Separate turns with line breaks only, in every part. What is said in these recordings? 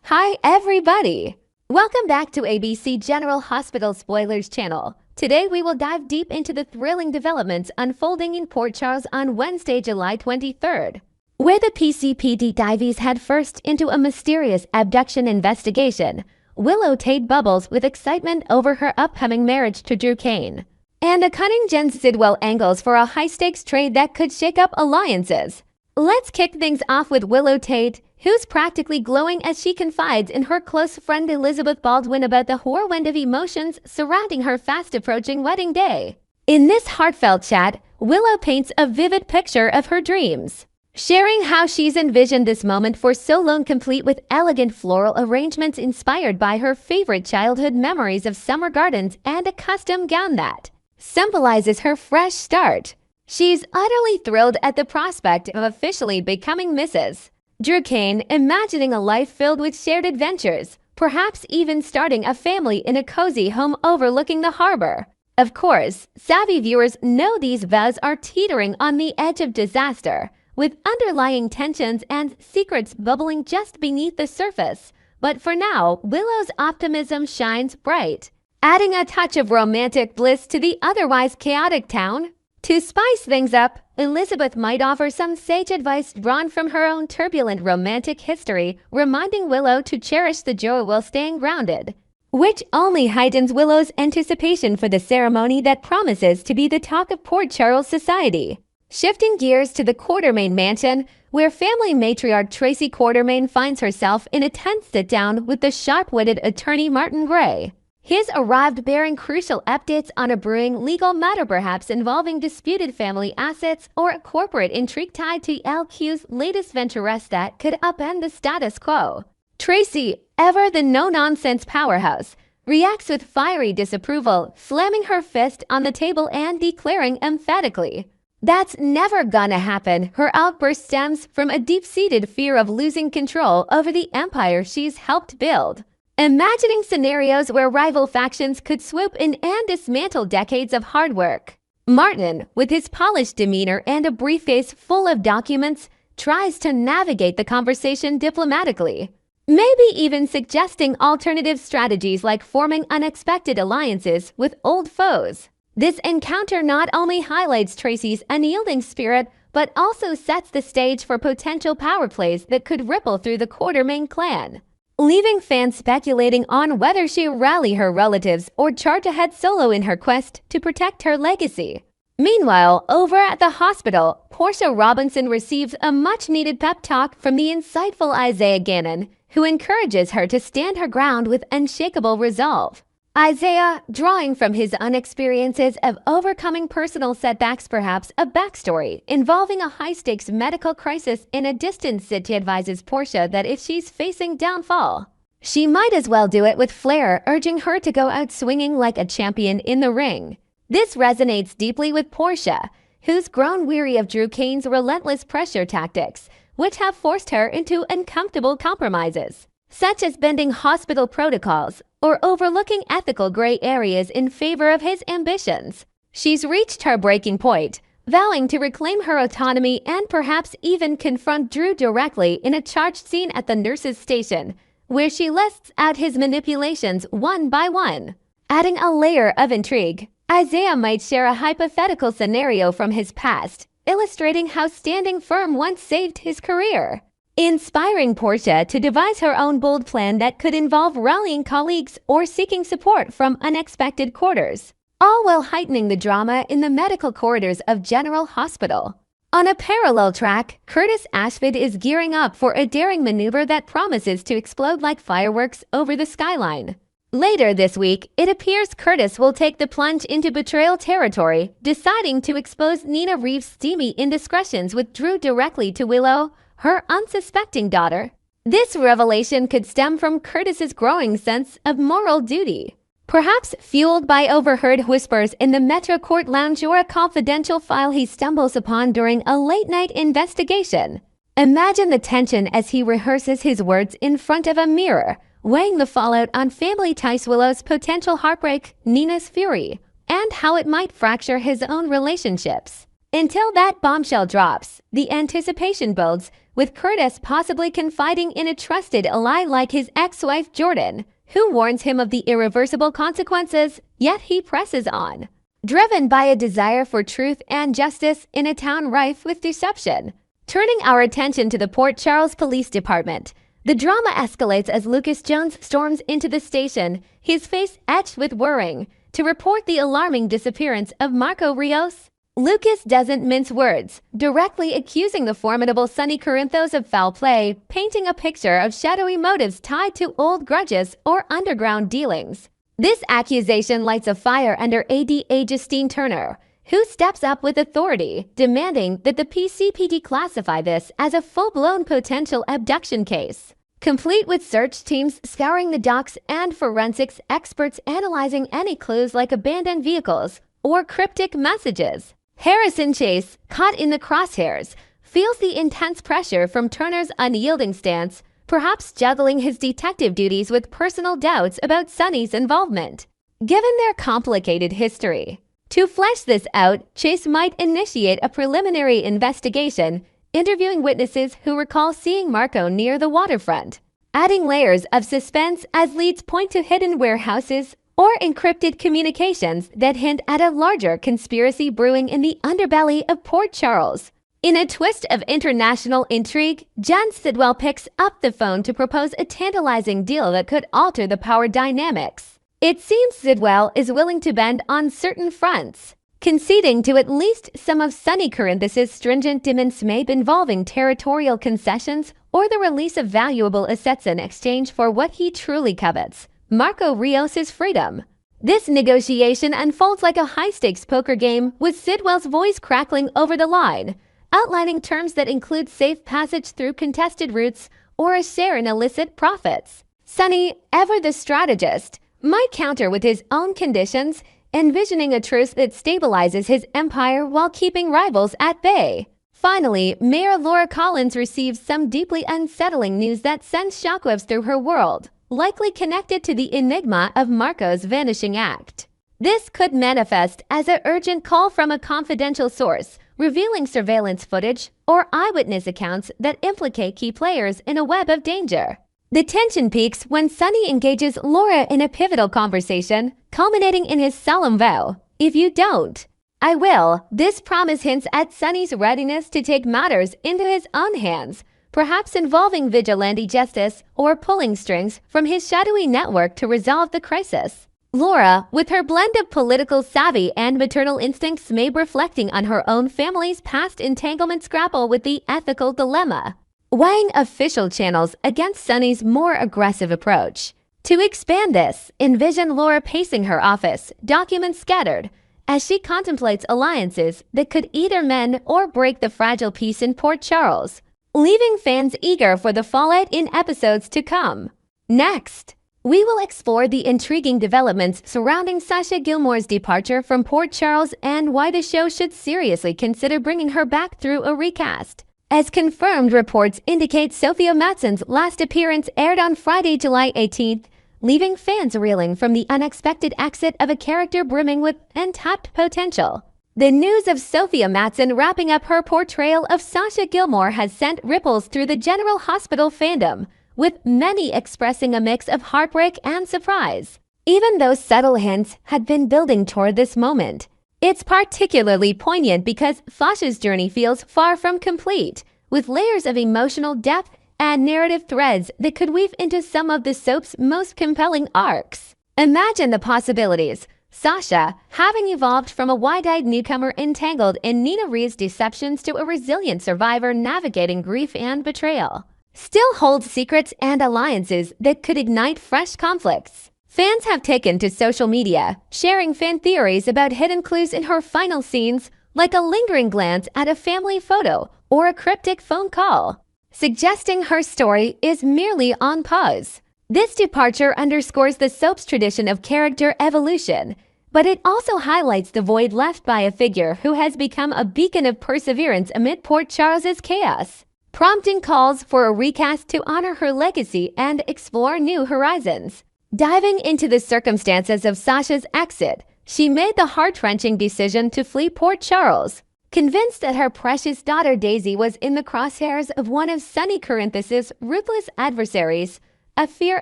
Hi everybody! Welcome back to ABC General Hospital Spoilers channel. Today we will dive deep into the thrilling developments unfolding in Port Charles on Wednesday, July 23rd, where the PCPD dives headfirst into a mysterious abduction investigation. Willow Tate bubbles with excitement over her upcoming marriage to Drew Kane, and a cunning Jen Sidwell angles for a high-stakes trade that could shake up alliances. Let's kick things off with Willow Tate, who's practically glowing as she confides in her close friend Elizabeth Baldwin about the whirlwind of emotions surrounding her fast-approaching wedding day. In this heartfelt chat, Willow paints a vivid picture of her dreams, sharing how she's envisioned this moment for so long, complete with elegant floral arrangements inspired by her favorite childhood memories of summer gardens and a custom gown that symbolizes her fresh start. She's utterly thrilled at the prospect of officially becoming Mrs. Drew Kane, imagining a life filled with shared adventures, perhaps even starting a family in a cozy home overlooking the harbor. Of course, savvy viewers know these vows are teetering on the edge of disaster, with underlying tensions and secrets bubbling just beneath the surface. But for now, Willow's optimism shines bright, adding a touch of romantic bliss to the otherwise chaotic town. To spice things up, Elizabeth might offer some sage advice drawn from her own turbulent romantic history, reminding Willow to cherish the joy while staying grounded, which only heightens Willow's anticipation for the ceremony that promises to be the talk of Port Charles society. Shifting gears to the Quartermain mansion, where family matriarch Tracy Quartermain finds herself in a tense sit-down with the sharp-witted attorney Martin Gray. He's arrived bearing crucial updates on a brewing legal matter, perhaps involving disputed family assets or a corporate intrigue tied to LQ's latest venturess that could upend the status quo. Tracy, ever the no-nonsense powerhouse, reacts with fiery disapproval, slamming her fist on the table and declaring emphatically, "That's never gonna happen." Her outburst stems from a deep-seated fear of losing control over the empire she's helped build. Imagining scenarios where rival factions could swoop in and dismantle decades of hard work, Martin, with his polished demeanor and a briefcase full of documents, tries to navigate the conversation diplomatically, maybe even suggesting alternative strategies like forming unexpected alliances with old foes. This encounter not only highlights Tracy's unyielding spirit, but also sets the stage for potential power plays that could ripple through the Quartermain clan, leaving fans speculating on whether she'll rally her relatives or charge ahead solo in her quest to protect her legacy. Meanwhile, over at the hospital, Portia Robinson receives a much-needed pep talk from the insightful Isaiah Gannon, who encourages her to stand her ground with unshakable resolve. Isaiah, drawing from his own experiences of overcoming personal setbacks, perhaps a backstory involving a high-stakes medical crisis in a distant city, advises Portia that if she's facing downfall, she might as well do it with flair, urging her to go out swinging like a champion in the ring. This resonates deeply with Portia, who's grown weary of Drew Kane's relentless pressure tactics, which have forced her into uncomfortable compromises, such as bending hospital protocols or overlooking ethical gray areas in favor of his ambitions. She's reached her breaking point, vowing to reclaim her autonomy and perhaps even confront Drew directly in a charged scene at the nurse's station, where she lists out his manipulations one by one. Adding a layer of intrigue, Isaiah might share a hypothetical scenario from his past, illustrating how standing firm once saved his career, inspiring Portia to devise her own bold plan that could involve rallying colleagues or seeking support from unexpected quarters, all while heightening the drama in the medical corridors of General Hospital. On a parallel track, Curtis Ashford is gearing up for a daring maneuver that promises to explode like fireworks over the skyline. Later this week, it appears Curtis will take the plunge into betrayal territory, deciding to expose Nina Reeves' steamy indiscretions with Drew directly to Willow, her unsuspecting daughter. This revelation could stem from Curtis's growing sense of moral duty, perhaps fueled by overheard whispers in the Metro Court lounge or a confidential file he stumbles upon during a late-night investigation. Imagine the tension as he rehearses his words in front of a mirror, weighing the fallout on family ties, Willow's potential heartbreak, Nina's fury, and how it might fracture his own relationships. Until that bombshell drops, the anticipation builds, with Curtis possibly confiding in a trusted ally like his ex-wife Jordan, who warns him of the irreversible consequences, yet he presses on. Driven by a desire for truth and justice in a town rife with deception. Turning our attention to the Port Charles Police Department, the drama escalates as Lucas Jones storms into the station, his face etched with worrying, to report the alarming disappearance of Marco Rios. Lucas doesn't mince words, directly accusing the formidable Sonny Corinthos of foul play, painting a picture of shadowy motives tied to old grudges or underground dealings. This accusation lights a fire under ADA Justine Turner, who steps up with authority, demanding that the PCPD classify this as a full-blown potential abduction case. Complete with search teams scouring the docks and forensics experts analyzing any clues like abandoned vehicles or cryptic messages. Harrison Chase, caught in the crosshairs, feels the intense pressure from Turner's unyielding stance, perhaps juggling his detective duties with personal doubts about Sonny's involvement. Given their complicated history, to flesh this out, Chase might initiate a preliminary investigation, interviewing witnesses who recall seeing Marco near the waterfront, adding layers of suspense as leads point to hidden warehouses or encrypted communications that hint at a larger conspiracy brewing in the underbelly of Port Charles. In a twist of international intrigue, Jen Sidwell picks up the phone to propose a tantalizing deal that could alter the power dynamics. It seems Sidwell is willing to bend on certain fronts, conceding to at least some of Sonny Corinthos' stringent demands involving territorial concessions or the release of valuable assets in exchange for what he truly covets, Marco Rios' freedom. This negotiation unfolds like a high-stakes poker game, with Sidwell's voice crackling over the line, outlining terms that include safe passage through contested routes or a share in illicit profits. Sonny, ever the strategist, might counter with his own conditions, envisioning a truce that stabilizes his empire while keeping rivals at bay. Finally, Mayor Laura Collins receives some deeply unsettling news that sends shockwaves through her world, likely connected to the enigma of Marco's vanishing act. This could manifest as an urgent call from a confidential source, revealing surveillance footage or eyewitness accounts that implicate key players in a web of danger. The tension peaks when Sonny engages Laura in a pivotal conversation, culminating in his solemn vow, "If you don't, I will." This promise hints at Sonny's readiness to take matters into his own hands, perhaps involving vigilante justice or pulling strings from his shadowy network to resolve the crisis. Laura, with her blend of political savvy and maternal instincts, may be reflecting on her own family's past entanglements, grapple with the ethical dilemma, weighing official channels against Sonny's more aggressive approach. To expand this, envision Laura pacing her office, documents scattered, as she contemplates alliances that could either mend or break the fragile peace in Port Charles, leaving fans eager for the fallout in episodes to come. Next, we will explore the intriguing developments surrounding Sasha Gilmore's departure from Port Charles and why the show should seriously consider bringing her back through a recast. As confirmed reports indicate, Sophia Matson's last appearance aired on Friday, July 18th, leaving fans reeling from the unexpected exit of a character brimming with untapped potential. The news of Sophia Matson wrapping up her portrayal of Sasha Gilmore has sent ripples through the General Hospital fandom, with many expressing a mix of heartbreak and surprise. Even though subtle hints had been building toward this moment, it's particularly poignant because Sasha's journey feels far from complete, with layers of emotional depth and narrative threads that could weave into some of the soap's most compelling arcs. Imagine the possibilities. Sasha, having evolved from a wide-eyed newcomer entangled in Nina Ree's deceptions to a resilient survivor navigating grief and betrayal, still holds secrets and alliances that could ignite fresh conflicts. Fans have taken to social media, sharing fan theories about hidden clues in her final scenes, like a lingering glance at a family photo or a cryptic phone call, suggesting her story is merely on pause. This departure underscores the soap's tradition of character evolution, but it also highlights the void left by a figure who has become a beacon of perseverance amid Port Charles's chaos, prompting calls for a recast to honor her legacy and explore new horizons. Diving into the circumstances of Sasha's exit, she made the heart-wrenching decision to flee Port Charles, Convinced that her precious daughter Daisy was in the crosshairs of one of Sonny Corinthus's ruthless adversaries, a fear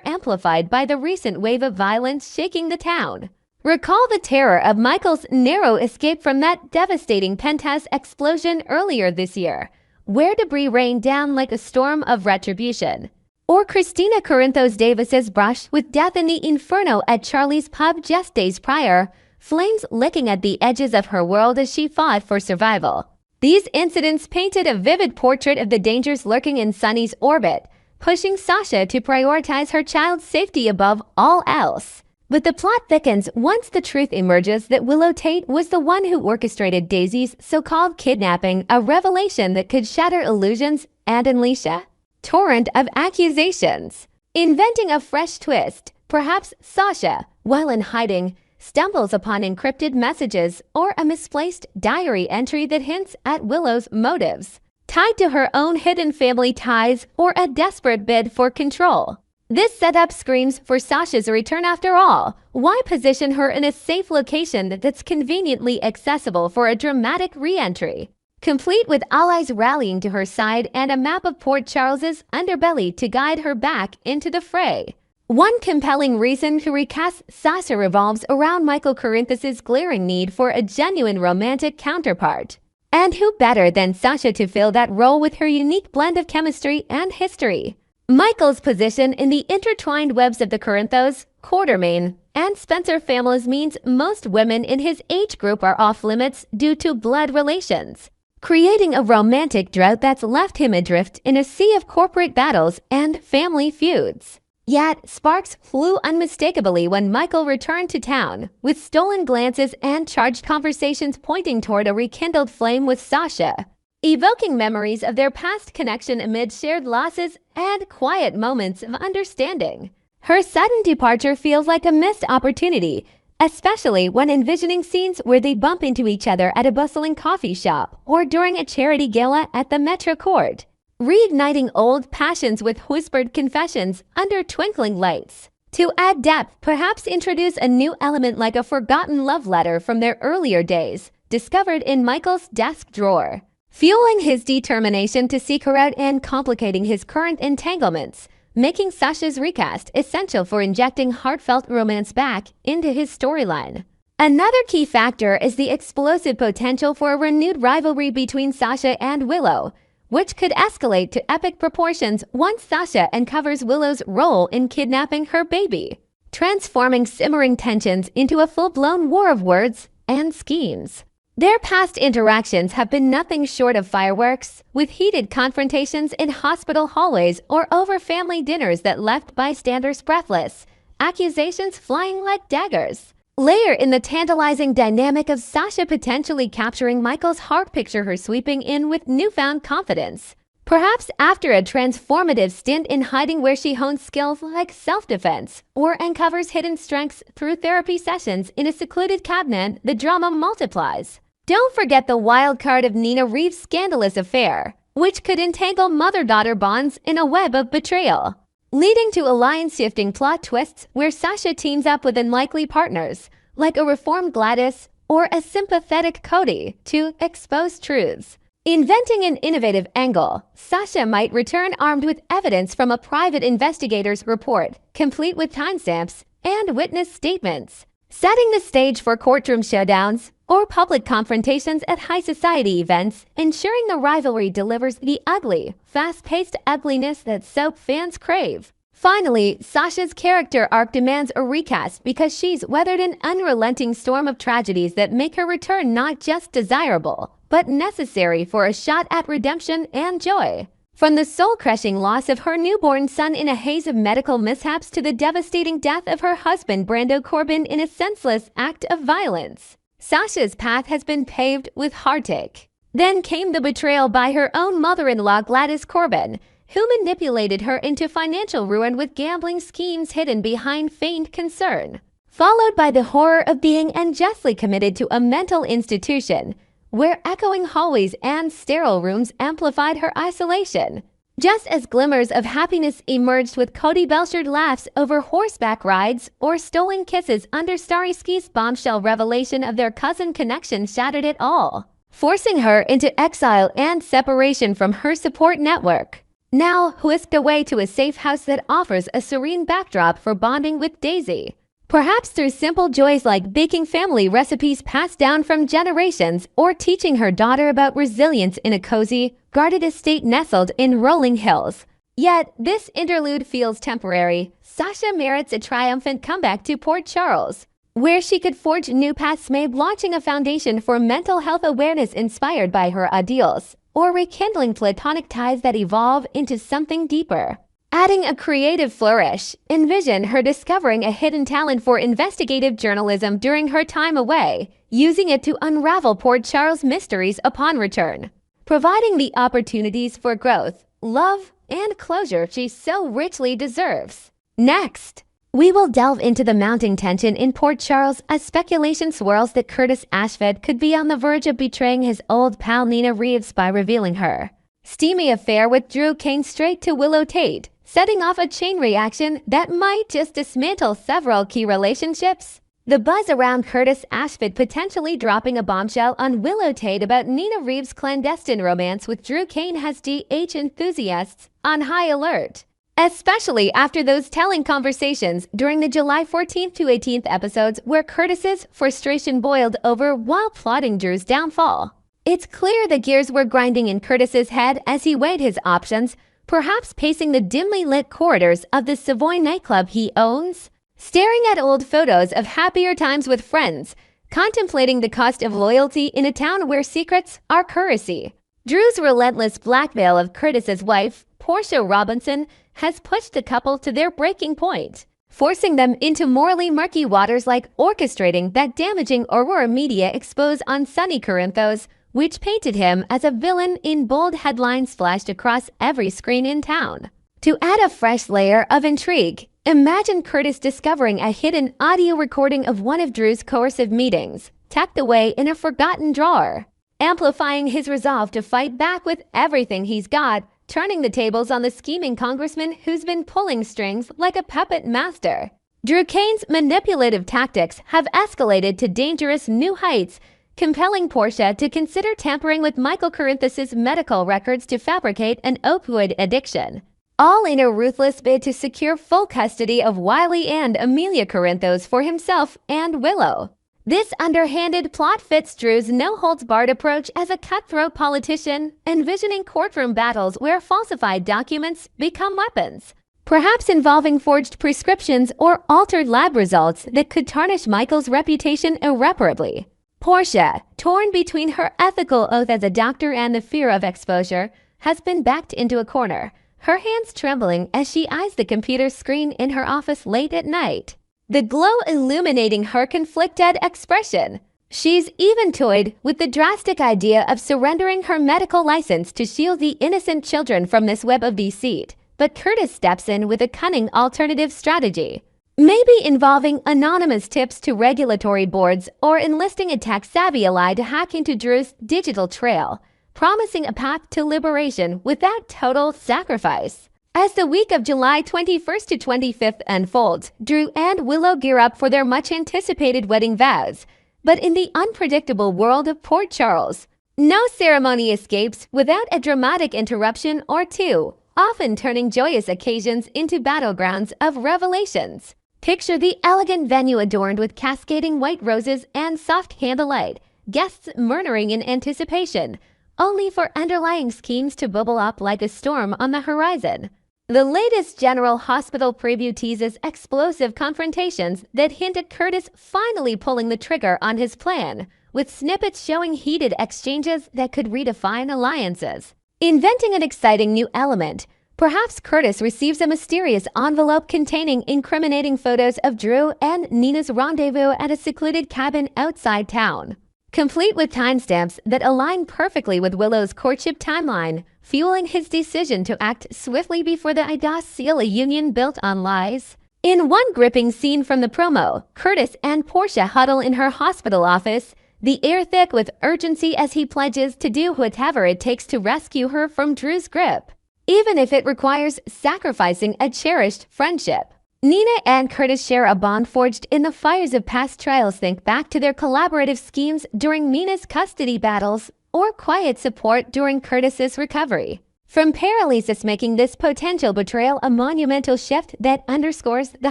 amplified by the recent wave of violence shaking the town. Recall the terror of Michael's narrow escape from that devastating penthouse explosion earlier this year, where debris rained down like a storm of retribution. Or Christina Corinthos Davis's brush with death in the inferno at Charlie's pub just days prior, flames licking at the edges of her world as she fought for survival. These incidents painted a vivid portrait of the dangers lurking in Sonny's orbit, pushing Sasha to prioritize her child's safety above all else. But the plot thickens once the truth emerges that Willow Tate was the one who orchestrated Daisy's so-called kidnapping, a revelation that could shatter illusions and unleash a torrent of accusations. Inventing a fresh twist, perhaps Sasha, while in hiding, stumbles upon encrypted messages or a misplaced diary entry that hints at Willow's motives, tied to her own hidden family ties or a desperate bid for control. This setup screams for Sasha's return after all. Why position her in a safe location that's conveniently accessible for a dramatic re-entry? Complete with allies rallying to her side and a map of Port Charles's underbelly to guide her back into the fray. One compelling reason to recast Sasha revolves around Michael Corinthus's glaring need for a genuine romantic counterpart. And who better than Sasha to fill that role with her unique blend of chemistry and history? Michael's position in the intertwined webs of the Corinthos, Quartermain, and Spencer families means most women in his age group are off limits due to blood relations, creating a romantic drought that's left him adrift in a sea of corporate battles and family feuds. Yet, sparks flew unmistakably when Michael returned to town, with stolen glances and charged conversations pointing toward a rekindled flame with Sasha, evoking memories of their past connection amid shared losses and quiet moments of understanding. Her sudden departure feels like a missed opportunity, especially when envisioning scenes where they bump into each other at a bustling coffee shop or during a charity gala at the Metro Court, reigniting old passions with whispered confessions under twinkling lights. To add depth, perhaps introduce a new element like a forgotten love letter from their earlier days, discovered in Michael's desk drawer, fueling his determination to seek her out and complicating his current entanglements, making Sasha's recast essential for injecting heartfelt romance back into his storyline. Another key factor is the explosive potential for a renewed rivalry between Sasha and Willow, which could escalate to epic proportions once Sasha uncovers Willow's role in kidnapping her baby, transforming simmering tensions into a full-blown war of words and schemes. Their past interactions have been nothing short of fireworks, with heated confrontations in hospital hallways or over family dinners that left bystanders breathless, accusations flying like daggers. Layer in the tantalizing dynamic of Sasha potentially capturing Michael's heart, picture her sweeping in with newfound confidence. Perhaps after a transformative stint in hiding where she hones skills like self-defense or uncovers hidden strengths through therapy sessions in a secluded cabinet, the drama multiplies. Don't forget the wild card of Nina Reeves' scandalous affair, which could entangle mother-daughter bonds in a web of betrayal, leading to alliance-shifting plot twists where Sasha teams up with unlikely partners, like a reformed Gladys or a sympathetic Cody, to expose truths. Inventing an innovative angle, Sasha might return armed with evidence from a private investigator's report, complete with timestamps and witness statements, setting the stage for courtroom showdowns or public confrontations at high society events, ensuring the rivalry delivers the ugly, fast-paced ugliness that soap fans crave. Finally, Sasha's character arc demands a recast because she's weathered an unrelenting storm of tragedies that make her return not just desirable, but necessary for a shot at redemption and joy. From the soul-crushing loss of her newborn son in a haze of medical mishaps to the devastating death of her husband Brando Corbin in a senseless act of violence, Sasha's path has been paved with heartache. Then came the betrayal by her own mother-in-law Gladys Corbin, who manipulated her into financial ruin with gambling schemes hidden behind feigned concern, followed by the horror of being unjustly committed to a mental institution, where echoing hallways and sterile rooms amplified her isolation. Just as glimmers of happiness emerged with Cody Belchered laughs over horseback rides or stolen kisses under Starry Ski's bombshell revelation of their cousin connection shattered it all. forcing her into exile and separation from her support network. Now whisked away to a safe house that offers a serene backdrop for bonding with Daisy. Perhaps through simple joys like baking family recipes passed down from generations or teaching her daughter about resilience in a cozy, guarded estate nestled in rolling hills. Yet, this interlude feels temporary. Sasha merits a triumphant comeback to Port Charles, where she could forge new paths, maybe launching a foundation for mental health awareness inspired by her ideals, or rekindling platonic ties that evolve into something deeper. Adding a creative flourish, envision her discovering a hidden talent for investigative journalism during her time away, using it to unravel Port Charles' mysteries upon return, providing the opportunities for growth, love, and closure she so richly deserves. Next, we will delve into the mounting tension in Port Charles as speculation swirls that Curtis Ashford could be on the verge of betraying his old pal Nina Reeves by revealing her steamy affair with Drew Kane straight to Willow Tate, setting off a chain reaction that might just dismantle several key relationships. The buzz around Curtis Ashford potentially dropping a bombshell on Willow Tate about Nina Reeves' clandestine romance with Drew Kane has DH enthusiasts on high alert, especially after those telling conversations during the July 14th to 18th episodes where Curtis's frustration boiled over while plotting Drew's downfall. It's clear the gears were grinding in Curtis's head as he weighed his options, perhaps pacing the dimly lit corridors of the Savoy nightclub he owns, staring at old photos of happier times with friends, contemplating the cost of loyalty in a town where secrets are currency. Drew's relentless blackmail of Curtis's wife, Portia Robinson, has pushed the couple to their breaking point, forcing them into morally murky waters like orchestrating that damaging Aurora media expose on Sonny Corinthos, which painted him as a villain in bold headlines flashed across every screen in town. To add a fresh layer of intrigue, imagine Curtis discovering a hidden audio recording of one of Drew's coercive meetings, tucked away in a forgotten drawer, amplifying his resolve to fight back with everything he's got, turning the tables on the scheming congressman who's been pulling strings like a puppet master. Drew Kane's manipulative tactics have escalated to dangerous new heights, compelling Portia to consider tampering with Michael Corinthos' medical records to fabricate an opioid addiction, all in a ruthless bid to secure full custody of Wiley and Amelia Corinthos for himself and Willow. This underhanded plot fits Drew's no-holds-barred approach as a cutthroat politician, envisioning courtroom battles where falsified documents become weapons, perhaps involving forged prescriptions or altered lab results that could tarnish Michael's reputation irreparably. Portia, torn between her ethical oath as a doctor and the fear of exposure, has been backed into a corner, her hands trembling as she eyes the computer screen in her office late at night, the glow illuminating her conflicted expression. She's even toyed with the drastic idea of surrendering her medical license to shield the innocent children from this web of deceit, but Curtis steps in with a cunning alternative strategy, maybe involving anonymous tips to regulatory boards or enlisting a tech-savvy ally to hack into Drew's digital trail, promising a path to liberation without total sacrifice. As the week of July 21st to 25th unfolds, Drew and Willow gear up for their much-anticipated wedding vows. But in the unpredictable world of Port Charles, no ceremony escapes without a dramatic interruption or two, often turning joyous occasions into battlegrounds of revelations. Picture the elegant venue adorned with cascading white roses and soft candlelight, guests murmuring in anticipation, only for underlying schemes to bubble up like a storm on the horizon. The latest General Hospital preview teases explosive confrontations that hint at Curtis finally pulling the trigger on his plan, with snippets showing heated exchanges that could redefine alliances. Inventing an exciting new element, perhaps Curtis receives a mysterious envelope containing incriminating photos of Drew and Nina's rendezvous at a secluded cabin outside town, complete with timestamps that align perfectly with Willow's courtship timeline, fueling his decision to act swiftly before the IDOS seal a union built on lies. In one gripping scene from the promo, Curtis and Portia huddle in her hospital office, the air thick with urgency as he pledges to do whatever it takes to rescue her from Drew's grip, even if it requires sacrificing a cherished friendship. Nina and Curtis share a bond forged in the fires of past trials. Think back to their collaborative schemes during Mina's custody battles, or quiet support during Curtis's recovery. From paralysis, making this potential betrayal a monumental shift that underscores the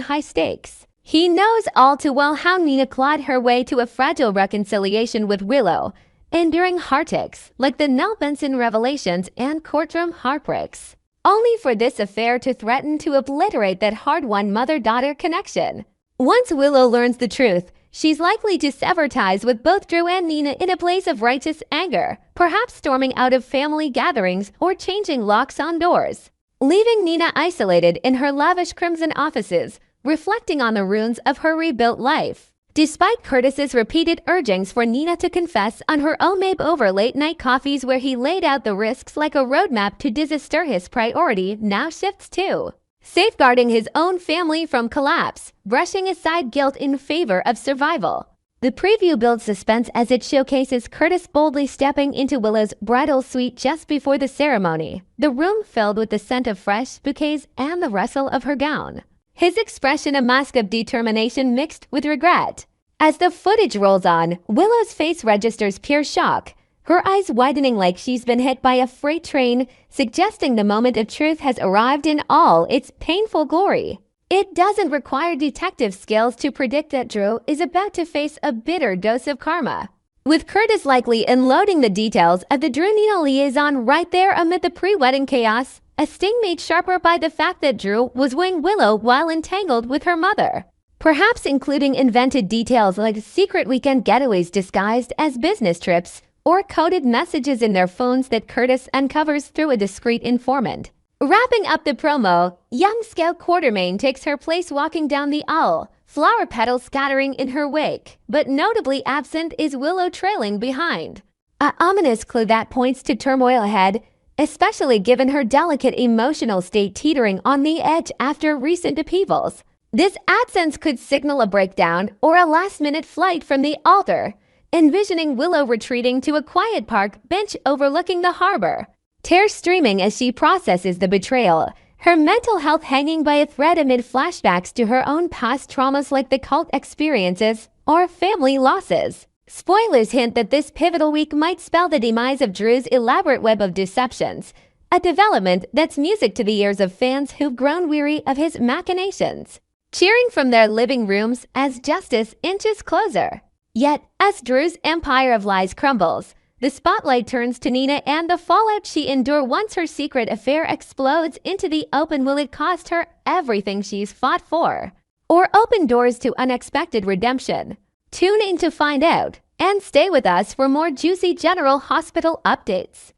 high stakes. He knows all too well how Nina clawed her way to a fragile reconciliation with Willow, enduring heartaches like the Nell Benson revelations and courtroom heartbreaks, only for this affair to threaten to obliterate that hard-won mother-daughter connection. Once Willow learns the truth, she's likely to sever ties with both Drew and Nina in a blaze of righteous anger, perhaps storming out of family gatherings or changing locks on doors, leaving Nina isolated in her lavish crimson offices, reflecting on the ruins of her rebuilt life. Despite Curtis's repeated urgings for Nina to confess on her own, maybe over late-night coffees where he laid out the risks like a roadmap to disaster, his priority now shifts to safeguarding his own family from collapse, brushing aside guilt in favor of survival. The preview builds suspense as it showcases Curtis boldly stepping into Willow's bridal suite just before the ceremony, the room filled with the scent of fresh bouquets and the rustle of her gown. His expression a mask of determination mixed with regret. As the footage rolls on, Willow's face registers pure shock, her eyes widening like she's been hit by a freight train, suggesting the moment of truth has arrived in all its painful glory. It doesn't require detective skills to predict that Drew is about to face a bitter dose of karma, with Curtis likely unloading the details of the Drew-Nina liaison right there amid the pre-wedding chaos, a sting made sharper by the fact that Drew was wooing Willow while entangled with her mother, perhaps including invented details like secret weekend getaways disguised as business trips or coded messages in their phones that Curtis uncovers through a discreet informant. Wrapping up the promo, young Scout Quartermain takes her place walking down the aisle, flower petals scattering in her wake, but notably absent is Willow trailing behind. An ominous clue that points to turmoil ahead, especially given her delicate emotional state teetering on the edge after recent upheavals. This absence could signal a breakdown or a last-minute flight from the altar, envisioning Willow retreating to a quiet park bench overlooking the harbor, tears streaming as she processes the betrayal, her mental health hanging by a thread amid flashbacks to her own past traumas like the cult experiences or family losses. Spoilers hint that this pivotal week might spell the demise of Drew's elaborate web of deceptions, a development that's music to the ears of fans who've grown weary of his machinations, cheering from their living rooms as justice inches closer. Yet, as Drew's empire of lies crumbles, the spotlight turns to Nina and the fallout she endured once her secret affair explodes into the open. Will it cost her everything she's fought for, or open doors to unexpected redemption? Tune in to find out, and stay with us for more juicy General Hospital updates.